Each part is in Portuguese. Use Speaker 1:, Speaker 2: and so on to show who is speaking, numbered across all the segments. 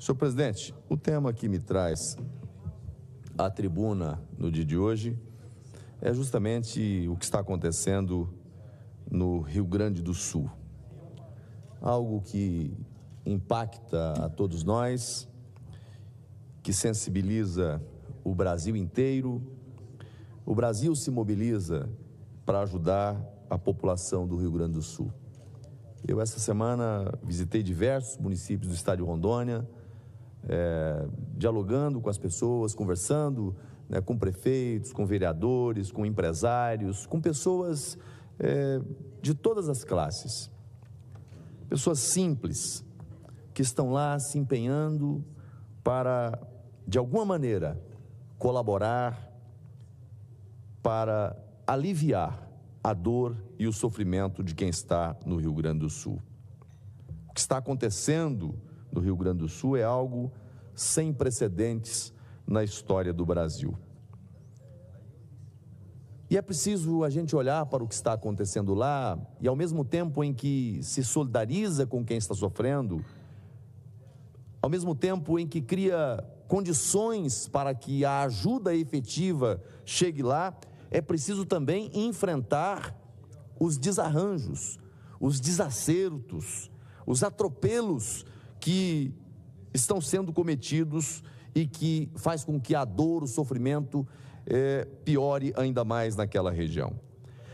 Speaker 1: Senhor presidente, o tema que me traz à tribuna no dia de hoje é justamente o que está acontecendo no Rio Grande do Sul. Algo que impacta a todos nós, que sensibiliza o Brasil inteiro. O Brasil se mobiliza para ajudar a população do Rio Grande do Sul. Eu, essa semana, visitei diversos municípios do estado de Rondônia, dialogando com as pessoas, conversando, com prefeitos, com vereadores, com empresários, com pessoas de todas as classes. Pessoas simples, que estão lá se empenhando para, de alguma maneira, colaborar para aliviar a dor e o sofrimento de quem está no Rio Grande do Sul. O que está acontecendo no Rio Grande do Sul é algo sem precedentes na história do Brasil. E é preciso a gente olhar para o que está acontecendo lá e, ao mesmo tempo em que se solidariza com quem está sofrendo, ao mesmo tempo em que cria condições para que a ajuda efetiva chegue lá, é preciso também enfrentar os desarranjos, os desacertos, os atropelos que estão sendo cometidos e que faz com que a dor, o sofrimento piore ainda mais naquela região.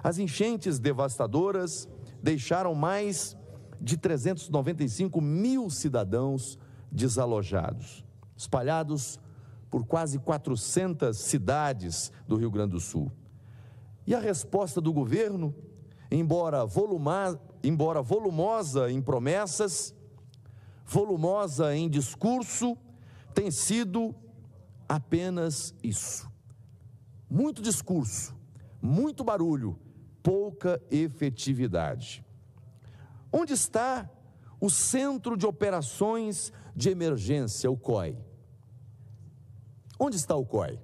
Speaker 1: As enchentes devastadoras deixaram mais de 395 mil cidadãos desalojados, espalhados por quase 400 cidades do Rio Grande do Sul. E a resposta do governo, embora volumosa em promessas, volumosa em discurso, tem sido apenas isso. Muito discurso, muito barulho, pouca efetividade. Onde está o Centro de Operações de Emergência, o COI? Onde está o COI?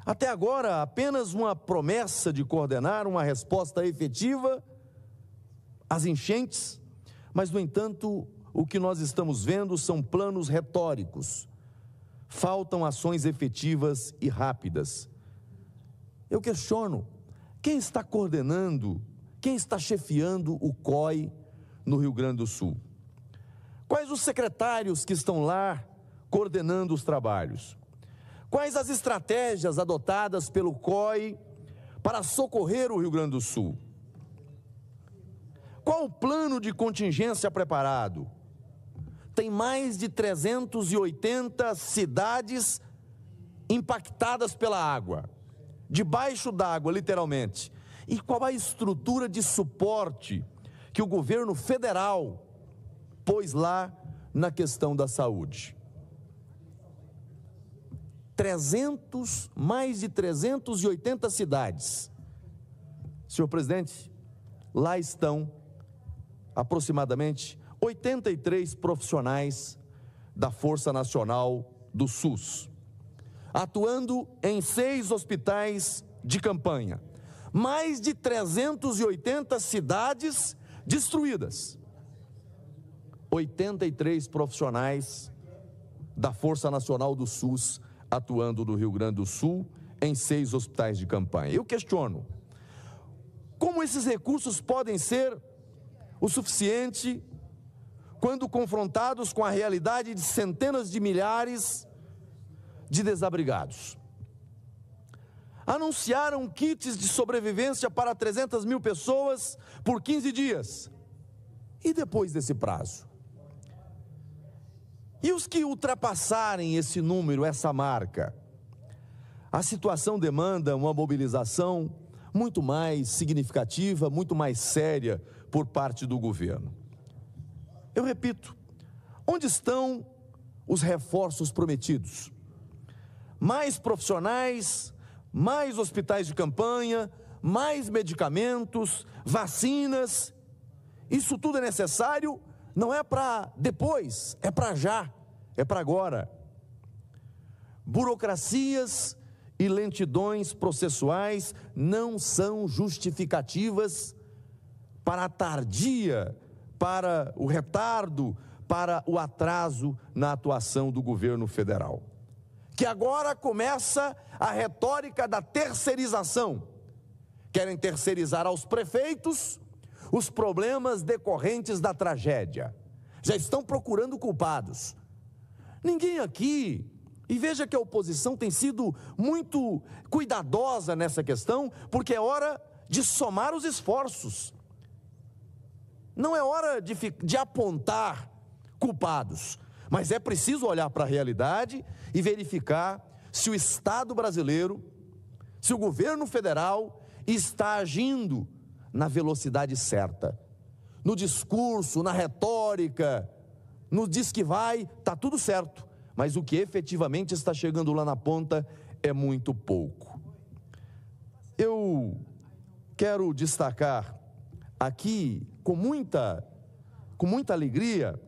Speaker 1: Até agora, apenas uma promessa de coordenar uma resposta efetiva às enchentes, mas, no entanto, o que nós estamos vendo são planos retóricos. Faltam ações efetivas e rápidas. Eu questiono, quem está coordenando, quem está chefiando o COI no Rio Grande do Sul? Quais os secretários que estão lá coordenando os trabalhos? Quais as estratégias adotadas pelo COI para socorrer o Rio Grande do Sul? Qual o plano de contingência preparado? Tem mais de 380 cidades impactadas pela água, debaixo d'água, literalmente. E qual a estrutura de suporte que o governo federal pôs lá na questão da saúde? Mais de 380 cidades. Senhor presidente, lá estão aproximadamente 83 profissionais da Força Nacional do SUS, atuando em 6 hospitais de campanha. Mais de 380 cidades destruídas. 83 profissionais da Força Nacional do SUS atuando no Rio Grande do Sul em 6 hospitais de campanha. Eu questiono, como esses recursos podem ser o suficiente quando confrontados com a realidade de centenas de milhares de desabrigados? Anunciaram kits de sobrevivência para 300 mil pessoas por 15 dias. E depois desse prazo? E os que ultrapassarem esse número, essa marca? A situação demanda uma mobilização muito mais significativa, muito mais séria por parte do governo. Eu repito, onde estão os reforços prometidos? Mais profissionais, mais hospitais de campanha, mais medicamentos, vacinas. Isso tudo é necessário, não é para depois, é para já, é para agora. Burocracias e lentidões processuais não são justificativas para a tardia, para o retardo, para o atraso na atuação do governo federal. Que agora começa a retórica da terceirização. Querem terceirizar aos prefeitos os problemas decorrentes da tragédia. Já estão procurando culpados. Ninguém aqui, e veja que a oposição tem sido muito cuidadosa nessa questão, porque é hora de somar os esforços. Não é hora de apontar culpados, mas é preciso olhar para a realidade e verificar se o Estado brasileiro, se o governo federal está agindo na velocidade certa. No discurso, na retórica, no diz que vai, está tudo certo, mas o que efetivamente está chegando lá na ponta é muito pouco. Eu quero destacar aqui, com muita alegria,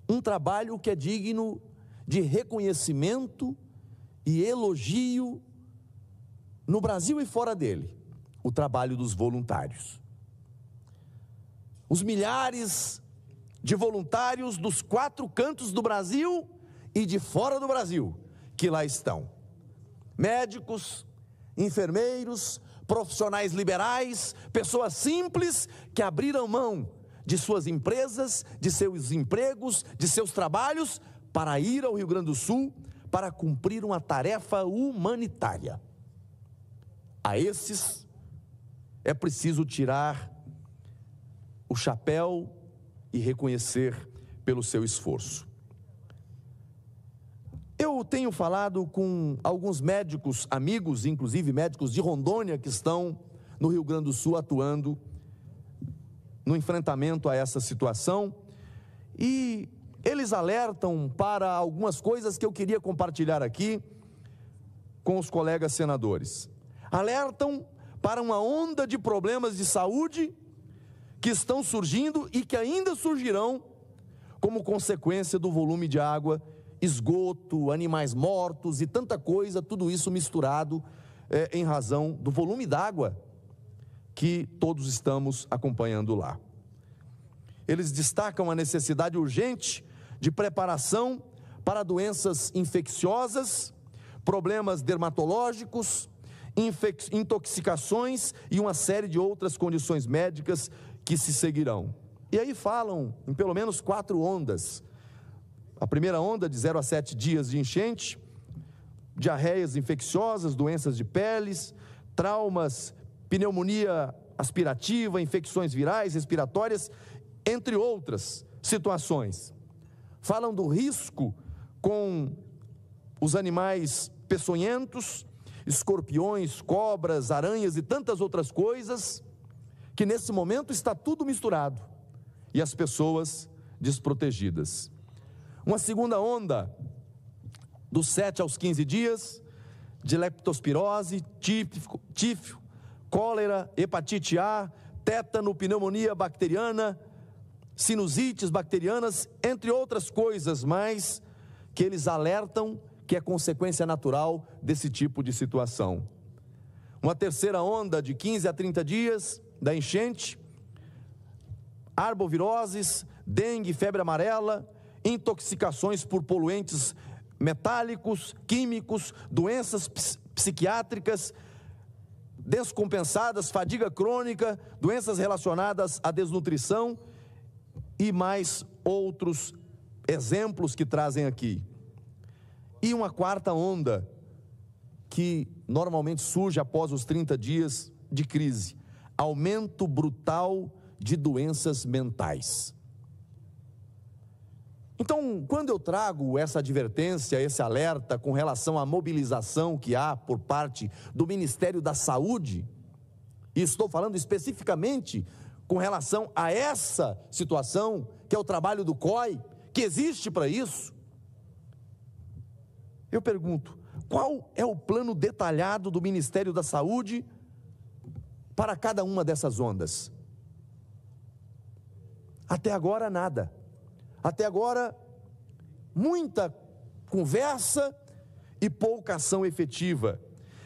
Speaker 1: um trabalho que é digno de reconhecimento e elogio no Brasil e fora dele, o trabalho dos voluntários. Os milhares de voluntários dos 4 cantos do Brasil e de fora do Brasil que lá estão. Médicos, enfermeiros, profissionais liberais, pessoas simples que abriram mão de suas empresas, de seus empregos, de seus trabalhos, para ir ao Rio Grande do Sul, para cumprir uma tarefa humanitária. A esses é preciso tirar o chapéu e reconhecer pelo seu esforço. Eu tenho falado com alguns médicos amigos, inclusive médicos de Rondônia, que estão no Rio Grande do Sul atuando no enfrentamento a essa situação, e eles alertam para algumas coisas que eu queria compartilhar aqui com os colegas senadores. Alertam para uma onda de problemas de saúde que estão surgindo e que ainda surgirão como consequência do volume de água, esgoto, animais mortos e tanta coisa, tudo isso misturado em razão do volume d'água que todos estamos acompanhando lá. Eles destacam a necessidade urgente de preparação para doenças infecciosas, problemas dermatológicos, intoxicações e uma série de outras condições médicas que se seguirão. E aí falam em pelo menos 4 ondas. A primeira onda de 0 a 7 dias de enchente, diarreias infecciosas, doenças de peles, traumas, pneumonia aspirativa, infecções virais, respiratórias, entre outras situações. Falam do risco com os animais peçonhentos, escorpiões, cobras, aranhas e tantas outras coisas, que nesse momento está tudo misturado e as pessoas desprotegidas. Uma segunda onda, dos 7 aos 15 dias, de leptospirose, tifo, cólera, hepatite A, tétano, pneumonia bacteriana, sinusites bacterianas, entre outras coisas mais, que eles alertam que é consequência natural desse tipo de situação. Uma terceira onda de 15 a 30 dias da enchente, arboviroses, dengue, febre amarela, intoxicações por poluentes metálicos, químicos, doenças psiquiátricas descompensadas, fadiga crônica, doenças relacionadas à desnutrição e mais outros exemplos que trazem aqui. E uma quarta onda, que normalmente surge após os 30 dias de crise: aumento brutal de doenças mentais. Então, quando eu trago essa advertência, esse alerta com relação à mobilização que há por parte do Ministério da Saúde, e estou falando especificamente com relação a essa situação, que é o trabalho do COI, que existe para isso, eu pergunto: qual é o plano detalhado do Ministério da Saúde para cada uma dessas ondas? Até agora, nada. Até agora, muita conversa e pouca ação efetiva.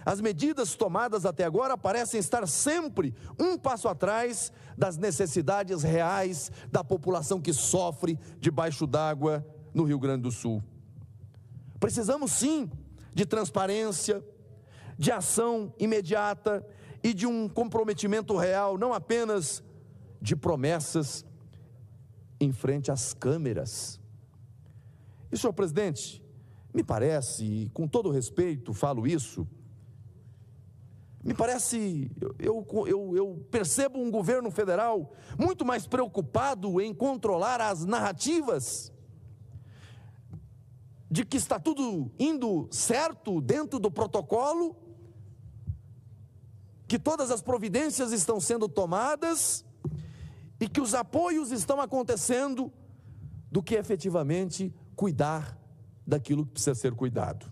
Speaker 1: As medidas tomadas até agora parecem estar sempre um passo atrás das necessidades reais da população que sofre debaixo d'água no Rio Grande do Sul. Precisamos sim de transparência, de ação imediata e de um comprometimento real, não apenas de promessas em frente às câmeras. E, senhor presidente, me parece, e com todo respeito falo isso, me parece, eu percebo um governo federal muito mais preocupado em controlar as narrativas de que está tudo indo certo dentro do protocolo, que todas as providências estão sendo tomadas e que os apoios estão acontecendo, do que efetivamente cuidar daquilo que precisa ser cuidado.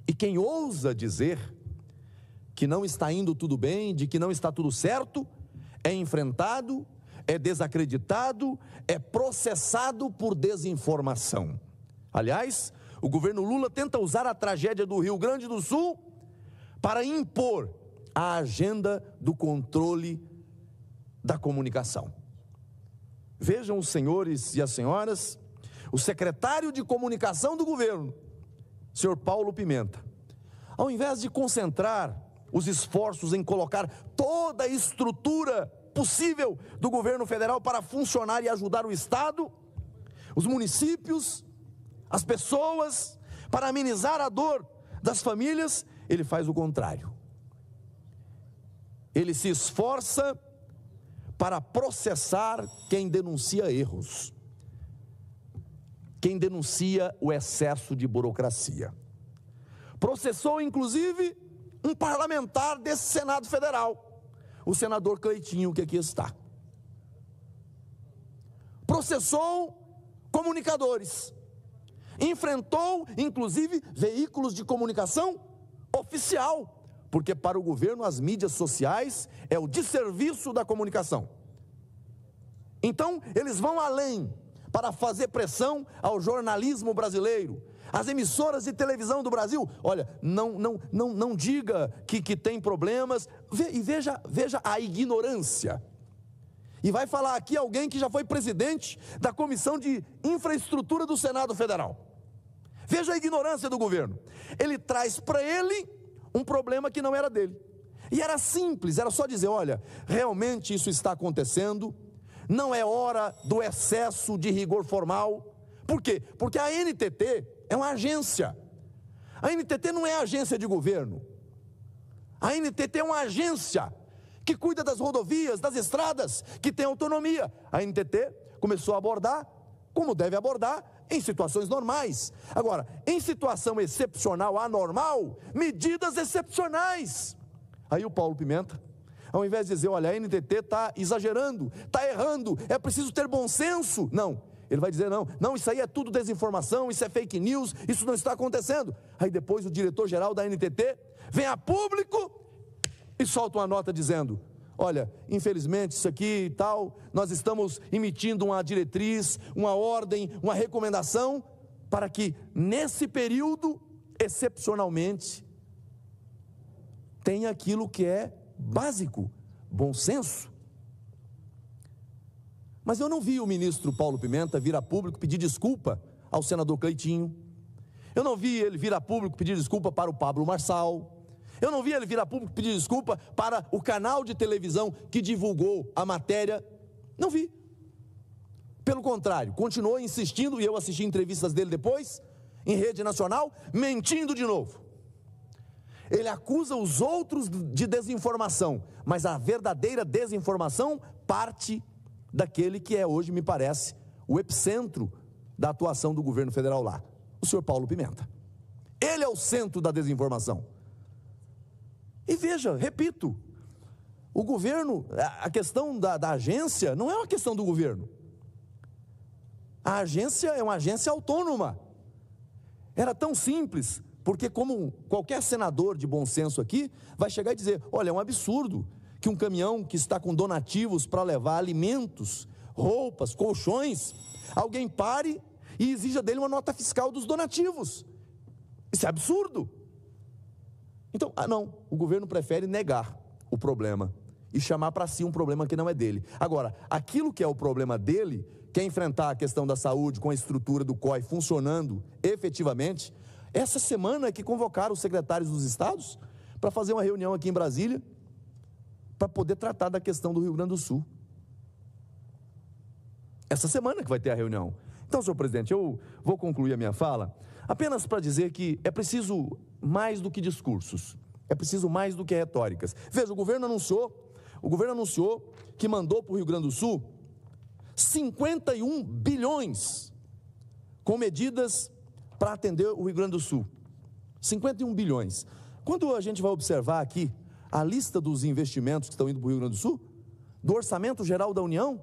Speaker 1: E quem ousa dizer que não está indo tudo bem, de que não está tudo certo, é enfrentado, é desacreditado, é processado por desinformação. Aliás, o governo Lula tenta usar a tragédia do Rio Grande do Sul para impor a agenda do controle da comunicação. Vejam os senhores e as senhoras, o secretário de comunicação do governo, senhor Paulo Pimenta, ao invés de concentrar os esforços em colocar toda a estrutura possível do governo federal para funcionar e ajudar o Estado, os municípios, as pessoas, para amenizar a dor das famílias, ele faz o contrário. Ele se esforça para processar quem denuncia erros, quem denuncia o excesso de burocracia. Processou, inclusive, um parlamentar desse Senado Federal, o senador Cleitinho, que aqui está. Processou comunicadores, enfrentou, inclusive, veículos de comunicação oficial, porque para o governo as mídias sociais é o desserviço da comunicação. Então, eles vão além para fazer pressão ao jornalismo brasileiro, às emissoras de televisão do Brasil. Olha, não diga que tem problemas, e veja a ignorância. E vai falar aqui alguém que já foi presidente da Comissão de Infraestrutura do Senado Federal. Veja a ignorância do governo. Ele traz para ele um problema que não era dele. E era simples, era só dizer, olha, realmente isso está acontecendo, não é hora do excesso de rigor formal. Por quê? Porque a NTT é uma agência. A NTT não é agência de governo. A NTT é uma agência que cuida das rodovias, das estradas, que tem autonomia. A NTT começou a abordar como deve abordar em situações normais. Agora, em situação excepcional, anormal, medidas excepcionais. Aí o Paulo Pimenta, ao invés de dizer, olha, a NTT está exagerando, está errando, é preciso ter bom senso. Não, ele vai dizer, não, isso aí é tudo desinformação, isso é fake news, isso não está acontecendo. Aí depois o diretor-geral da NTT vem a público e solta uma nota dizendo, olha, infelizmente isso aqui e tal, nós estamos emitindo uma diretriz, uma ordem, uma recomendação, para que nesse período, excepcionalmente, tenha aquilo que é básico, bom senso. Mas eu não vi o ministro Paulo Pimenta vir a público pedir desculpa ao senador Cleitinho, eu não vi ele vir a público pedir desculpa para o Pablo Marçal, eu não vi ele vir a público pedir desculpa para o canal de televisão que divulgou a matéria, não vi. Pelo contrário, continuou insistindo, e eu assisti entrevistas dele depois, em rede nacional, mentindo de novo. Ele acusa os outros de desinformação, mas a verdadeira desinformação parte daquele que é hoje, me parece, o epicentro da atuação do governo federal lá, o senhor Paulo Pimenta. Ele é o centro da desinformação. E veja, repito, o governo, a questão da agência não é uma questão do governo. A agência é uma agência autônoma. Era tão simples, porque como qualquer senador de bom senso aqui, vai chegar e dizer, olha, é um absurdo que um caminhão que está com donativos para levar alimentos, roupas, colchões, alguém pare e exija dele uma nota fiscal dos donativos. Isso é absurdo. Então, não, o governo prefere negar o problema e chamar para si um problema que não é dele. Agora, aquilo que é o problema dele, que é enfrentar a questão da saúde com a estrutura do COI funcionando efetivamente, essa semana que convocaram os secretários dos estados para fazer uma reunião aqui em Brasília, para poder tratar da questão do Rio Grande do Sul. Essa semana que vai ter a reunião. Então, senhor presidente, eu vou concluir a minha fala apenas para dizer que é preciso mais do que discursos, é preciso mais do que retóricas. Veja, o governo anunciou que mandou para o Rio Grande do Sul 51 bilhões com medidas para atender o Rio Grande do Sul. 51 bilhões. Quando a gente vai observar aqui a lista dos investimentos que estão indo para o Rio Grande do Sul, do Orçamento Geral da União,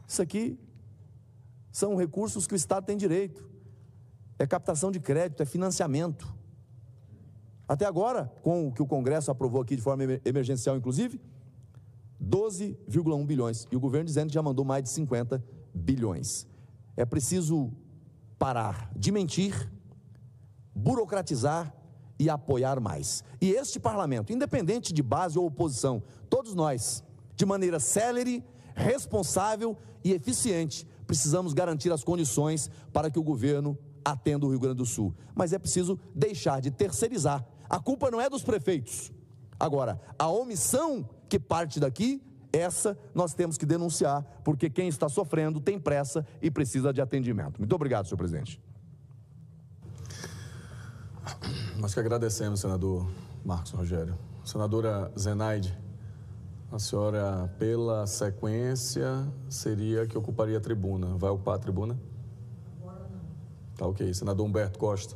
Speaker 1: isso aqui são recursos que o Estado tem direito. É captação de crédito, é financiamento. Até agora, com o que o Congresso aprovou aqui de forma emergencial, inclusive, 12,1 bilhões. E o governo dizendo que já mandou mais de 50 bilhões. É preciso parar de mentir, burocratizar e apoiar mais. E este parlamento, independente de base ou oposição, todos nós, de maneira célere, responsável e eficiente, precisamos garantir as condições para que o governo atenda o Rio Grande do Sul. Mas é preciso deixar de terceirizar. A culpa não é dos prefeitos. Agora, a omissão que parte daqui, essa nós temos que denunciar, porque quem está sofrendo tem pressa e precisa de atendimento. Muito obrigado, senhor presidente.
Speaker 2: Nós que agradecemos, senador Marcos Rogério. Senadora Zenaide, a senhora, pela sequência, seria que ocuparia a tribuna. Vai ocupar a tribuna? Agora não. Tá ok. Senador Humberto Costa.